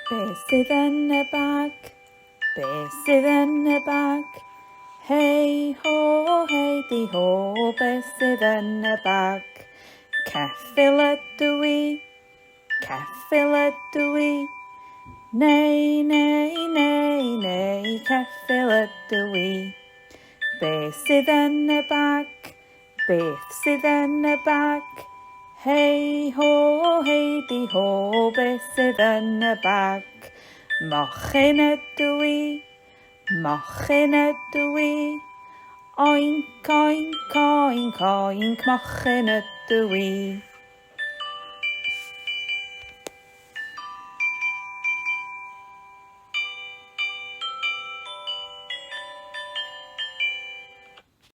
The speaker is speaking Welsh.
Beth sydd yn y bag? Beth sydd yn y bag? Hei ho, hei di ho, beth sydd yn y bag? Ceffyl ydw i, ceffyl ydw i. Nei, nei, nei, nei, ceffyl ydw i. Beth sydd yn y bag? Beth sydd yn y bag? Hei ho, hei di ho, beth sydd yn y bag? Mochyn ydw i, mochyn ydw i. Oink, oink, oink, oink, mochyn ydw i.